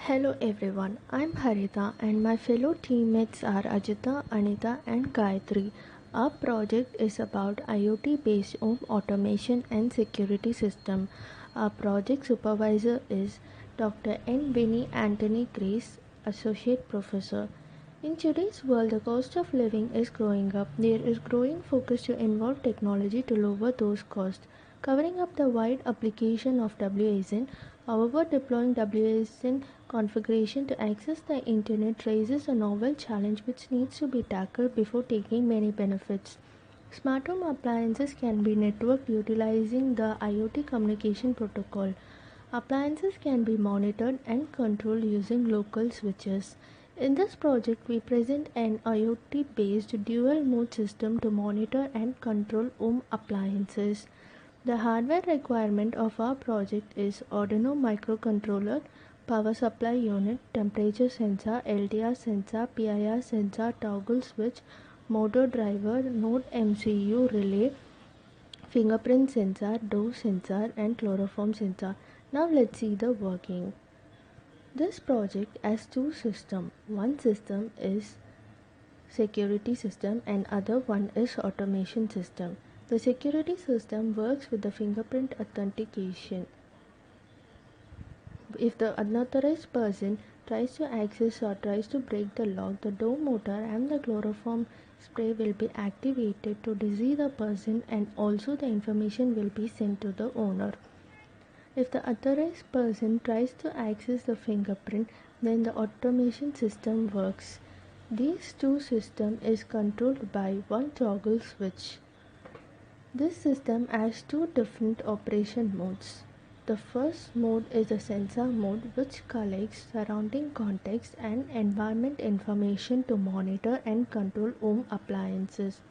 Hello everyone, I'm Harita and my fellow teammates are Ajita, Anita and Gayatri. Our project is about IoT based home automation and security system. Our project supervisor is Dr. N. Vinny Anthony Grace, Associate Professor. In today's world, the cost of living is growing up. There is growing focus to involve technology to lower those costs. Covering up the wide application of WASN, however, deploying WASN configuration to access the internet raises a novel challenge which needs to be tackled before taking many benefits. Smart home appliances can be networked utilizing the IoT communication protocol. Appliances can be monitored and controlled using local switches. In this project, we present an IoT based dual mode system to monitor and control home appliances. The hardware requirement of our project is Arduino microcontroller, power supply unit, temperature sensor, LDR sensor, PIR sensor, toggle switch, motor driver, node MCU relay, fingerprint sensor, door sensor and chloroform sensor. Now let's see the working. This project has two systems. One system is security system and other one is automation system. The security system works with the fingerprint authentication. If the unauthorized person tries to access or tries to break the lock, the door motor and the chloroform spray will be activated to deceive the person and also the information will be sent to the owner. If the authorized person tries to access the fingerprint, then the automation system works. These two systems is controlled by one toggle switch. This system has two different operation modes. The first mode is the sensor mode, which collects surrounding context and environment information to monitor and control home appliances.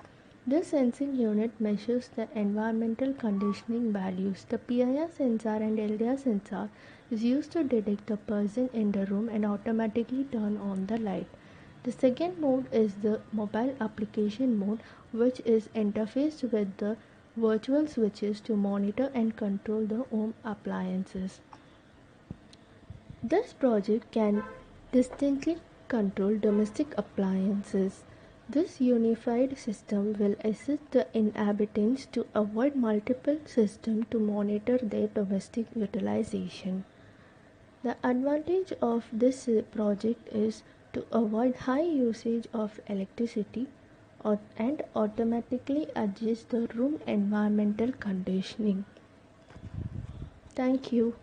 This sensing unit measures the environmental conditioning values. The PIR sensor and LDR sensor is used to detect the person in the room and automatically turn on the light. The second mode is the mobile application mode, which is interfaced with the virtual switches to monitor and control the home appliances. This project can distinctly control domestic appliances. This unified system will assist the inhabitants to avoid multiple systems to monitor their domestic utilization. The advantage of this project is to avoid high usage of electricity and automatically adjust the room environmental conditioning. Thank you.